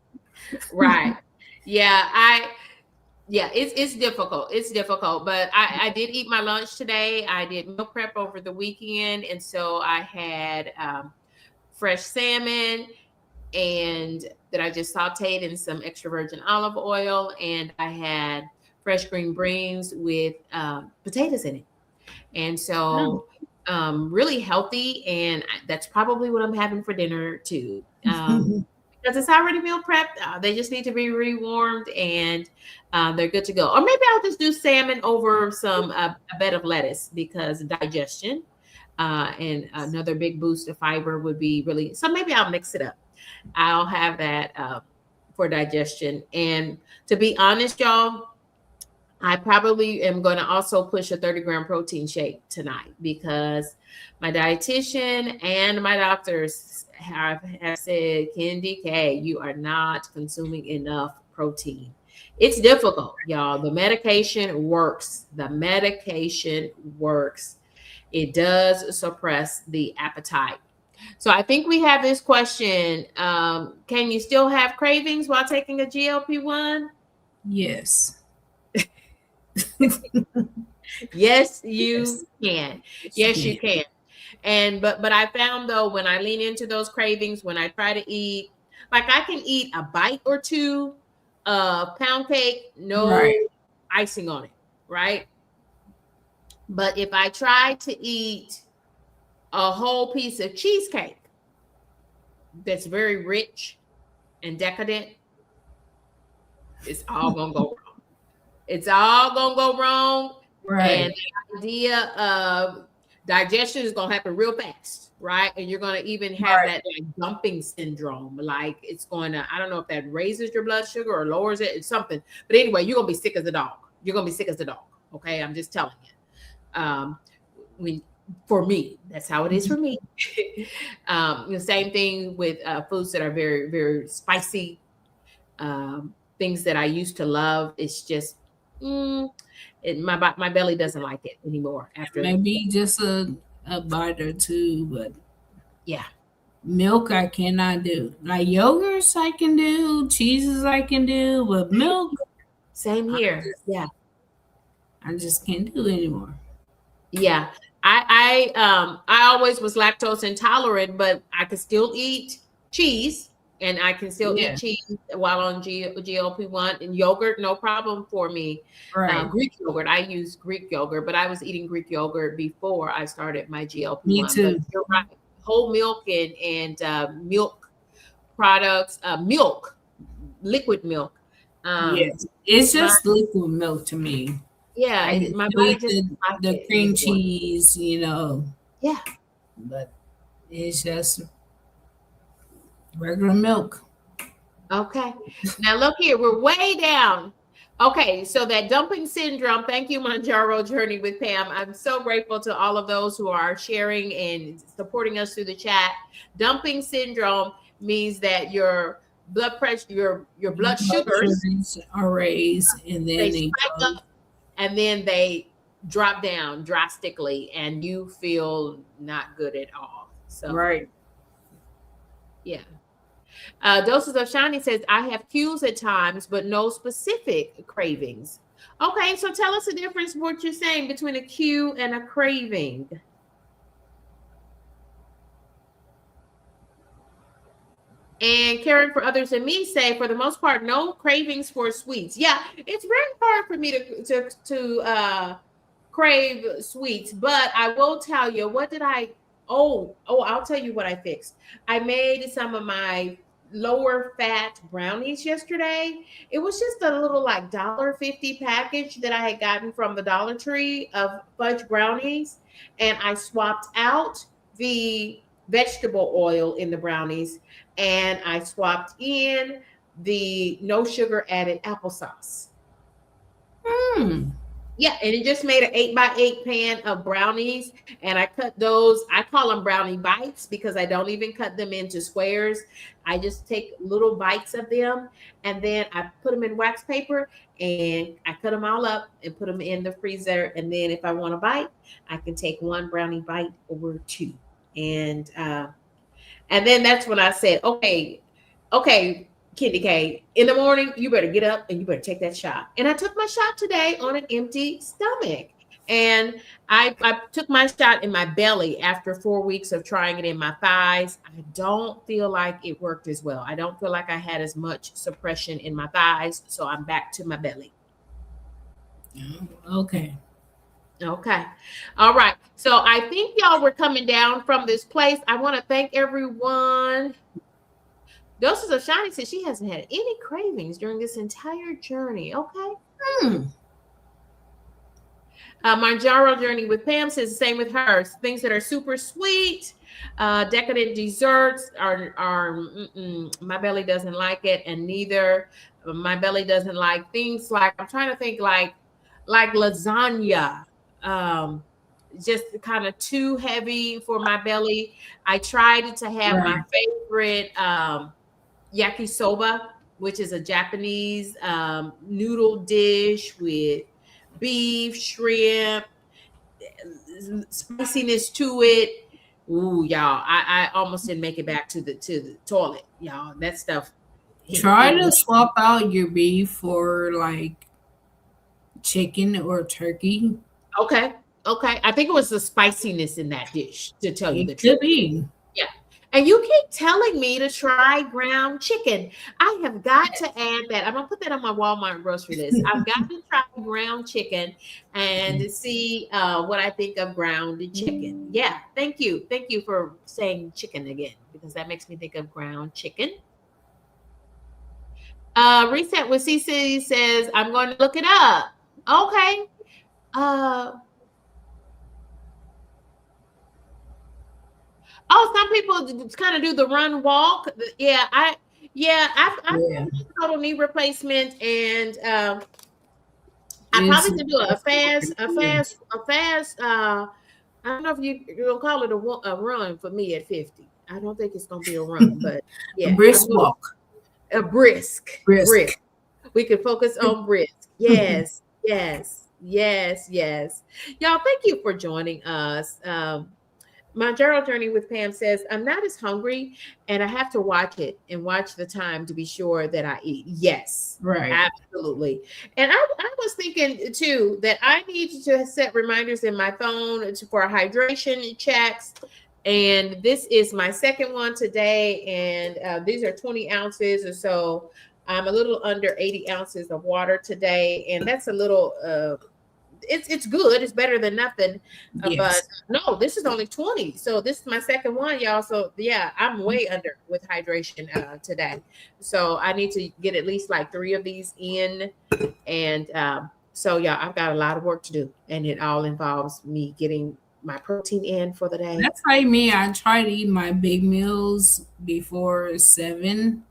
Right. Yeah, it's difficult. It's difficult, but I did eat my lunch today. I did meal prep over the weekend, and so I had fresh salmon, and that I just sauteed in some extra virgin olive oil, and I had fresh green beans with potatoes in it. And so really healthy, and that's probably what I'm having for dinner too. Because it's already meal prepped. They just need to be rewarmed, and they're good to go. Or maybe I'll just do salmon over some a bed of lettuce, because digestion and another big boost of fiber would be really. So maybe I'll mix it up. I'll have that for digestion. And to be honest, y'all, I probably am going to also push a 30-gram protein shake tonight, because my dietitian and my doctors have said, Kendi K, you are not consuming enough protein. It's difficult, y'all. The medication works. The medication works. It does suppress the appetite. So I think we have this question. Can you still have cravings while taking a GLP-1? Yes. Yes, you can. Yes, you can. And but I found, though, when I lean into those cravings, when I try to eat, like I can eat a bite or two of pound cake, no icing on it, right? But if I try to eat a whole piece of cheesecake that's very rich and decadent, it's all gonna go wrong. It's all gonna go wrong. Right. And the idea of digestion is gonna happen real fast, right? And you're gonna even have that like dumping syndrome. Like it's gonna, I don't know if that raises your blood sugar or lowers it. It's something. But anyway, you're gonna be sick as a dog. You're gonna be sick as a dog. Okay, I'm just telling you. For me, that's how it is for me. The same thing with foods that are very, very spicy. Things that I used to love. It's just my belly doesn't like it anymore. After maybe just a bite or two, but yeah, milk I cannot do. Like yogurts I can do, cheeses I can do, but milk, same here. I just can't do anymore. Yeah. I always was lactose intolerant, but I could still eat cheese, and I can still eat cheese while on GLP-1, and yogurt, no problem for me. Right. Greek yogurt, I use Greek yogurt, but I was eating Greek yogurt before I started my GLP-1. Me too. But you're right. Whole milk and milk products, liquid milk. Yes, it's just liquid milk to me. Yeah, my body just the cream cheese, Yeah, but it's just regular milk. Okay. Now look here, we're way down. Okay, so that dumping syndrome. Thank you, Mounjaro Journey with Pam. I'm so grateful to all of those who are sharing and supporting us through the chat. Dumping syndrome means that your blood pressure, your blood sugars are raised, and then they spike up, and then they drop down drastically, and you feel not good at all. So yeah. Doses of Shiny says, I have cues at times, but no specific cravings. Okay, so tell us the difference, what you're saying between a cue and a craving. And caring for others and me say, for the most part, no cravings for sweets. Yeah, it's very hard for me to crave sweets, but I will tell you, what did I? Oh, I'll tell you what I fixed. I made some of my lower fat brownies yesterday. It was just a little like $1.50 package that I had gotten from the Dollar Tree of fudge brownies, and I swapped out the vegetable oil in the brownies, and I swapped in the no sugar added applesauce. Yeah, and it just made an 8x8 pan of brownies, and I cut those. I call them brownie bites because I don't even cut them into squares. I just take little bites of them, and then I put them in wax paper, and I cut them all up and put them in the freezer. And then if I want a bite, I can take one brownie bite or two. And then that's when I said, okay, Kendi K, in the morning, you better get up and you better take that shot. And I took my shot today on an empty stomach. And I took my shot in my belly after 4 weeks of trying it in my thighs. I don't feel like it worked as well. I don't feel like I had as much suppression in my thighs. So I'm back to my belly. Okay. Okay. All right. So I think y'all were coming down from this place. I want to thank everyone. Doses of Shiny says she hasn't had any cravings during this entire journey. Okay. Mounjaro journey with Pam says the same with her. Things that are super sweet, decadent desserts are my belly doesn't like it, and neither my belly doesn't like things like, I'm trying to think, like lasagna. Just kind of too heavy for my belly. I tried to have my favorite yakisoba, which is a Japanese noodle dish with beef, shrimp, spiciness to it. Ooh, y'all, I almost didn't make it back to the toilet, y'all. That stuff. Try to swap out your beef for like chicken or turkey. Okay. I think it was the spiciness in that dish, to tell you the It truth. could be. Yeah. And you keep telling me to try ground chicken. I have got to add that. I'm going to put that on my Walmart grocery list. I've got to try ground chicken and see what I think of ground chicken. Yeah. Thank you. Thank you for saying chicken again, because that makes me think of ground chicken. Reset with CC says, I'm going to look it up. Okay. Some people kind of do the run walk. Yeah, I've done total knee replacement, and I probably could do a fast. I don't know if you'll call it a run for me at 50. I don't think it's gonna be a run, but yeah, a brisk walk. A brisk. We can focus on brisk. Yes. Y'all, thank you for joining us. My journal journey with Pam says, I'm not as hungry and I have to watch it and watch the time to be sure that I eat. Yes, right. Absolutely. And I was thinking too that I need to set reminders in my phone for hydration checks. And this is my second one today. And these are 20 ounces or so. I'm a little under 80 ounces of water today. And that's a little, it's good. It's better than nothing. But no, this is only 20. So this is my second one, y'all. So yeah, I'm way under with hydration today. So I need to get at least like 3 of these in. And so yeah, I've got a lot of work to do. And it all involves me getting my protein in for the day. That's like me. I try to eat my big meals before 7.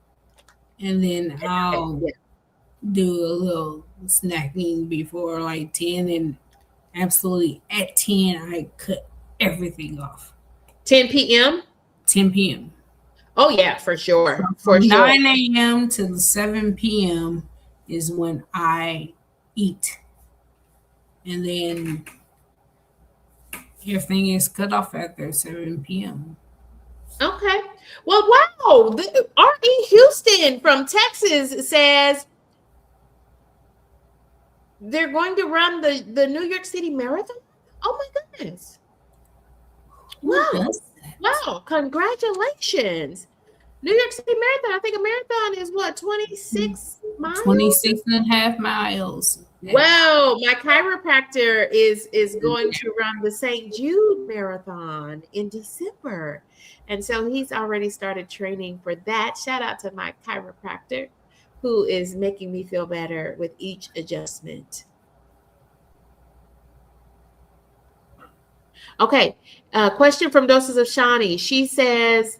And then I'll do a little snacking before like 10, and absolutely at 10 I cut everything off. 10 p.m. 10 p.m. Oh yeah, for sure. So from 9 a.m. to 7 p.m. is when I eat, and then everything is cut off after 7 p.m. Okay. Well, wow. R.E. Houston from Texas says they're going to run the New York City Marathon. Oh my goodness. Wow. Wow. Congratulations. New York City Marathon. I think a marathon is what, 26 miles? 26 and a half miles. Well, my chiropractor is going to run the St. Jude Marathon in December. And so he's already started training for that. Shout out to my chiropractor, who is making me feel better with each adjustment. Okay. Question from Doses of Shani. She says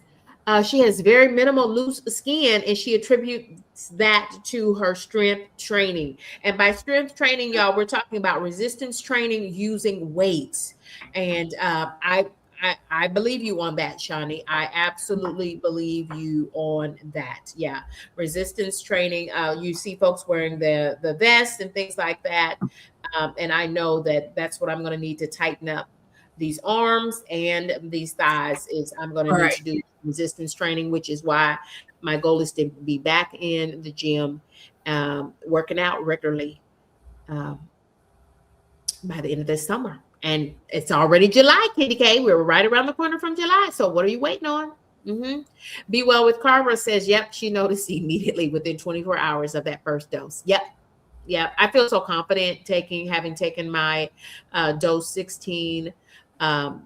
she has very minimal loose skin, and she attributes that to her strength training. And by strength training, y'all, we're talking about resistance training using weights. And I believe you on that, Shani. I absolutely believe you on that. Yeah. Resistance training. You see folks wearing the vest and things like that. And I know that that's what I'm going to need to tighten up these arms and these thighs. Is I'm going to need to do resistance training, which is why my goal is to be back in the gym, working out regularly. by the end of this summer. And it's already July, Kitty K. We're right around the corner from July. So what are you waiting on? Be Well with Carver says, yep, she noticed immediately within 24 hours of that first dose. Yep. Yeah, I feel so confident having taken my dose 16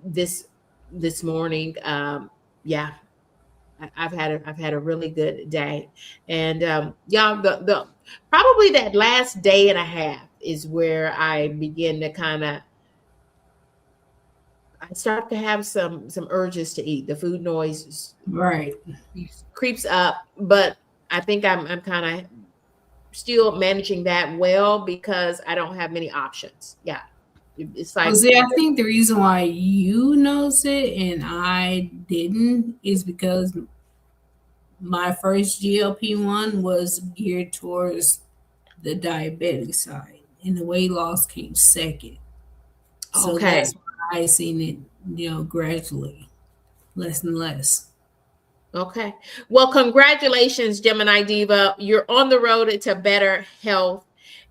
this morning. Yeah, I've had a really good day, and y'all, the probably that last day and a half is where I begin to I start to have some urges to eat. The food noise Right. creeps up, but I think I'm kind of still managing that well because I don't have many options. Yeah. It's Well, like, see, I think the reason why you knows it and I didn't is because my first GLP-1 was geared towards the diabetic side, and the weight loss came second. So okay. that's why I seen it, gradually, less and less. Okay. Well, congratulations, Gemini Diva. You're on the road to better health.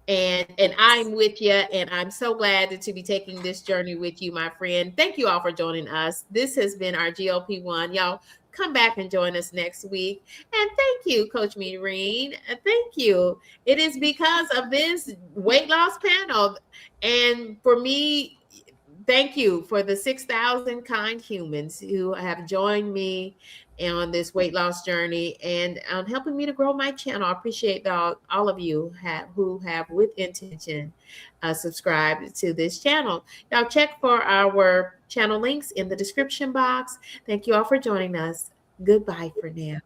And I'm with you. And I'm so glad to be taking this journey with you, my friend. Thank you all for joining us. This has been our GLP-1. Y'all come back and join us next week. And thank you, Coach Meereen. Thank you. It is because of this weight loss panel. And for me, thank you for the 6,000 kind humans who have joined me on this weight loss journey and on helping me to grow my channel. I appreciate all of you who have, with intention, subscribed to this channel. Y'all check for our channel links in the description box. Thank you all for joining us. Goodbye for now.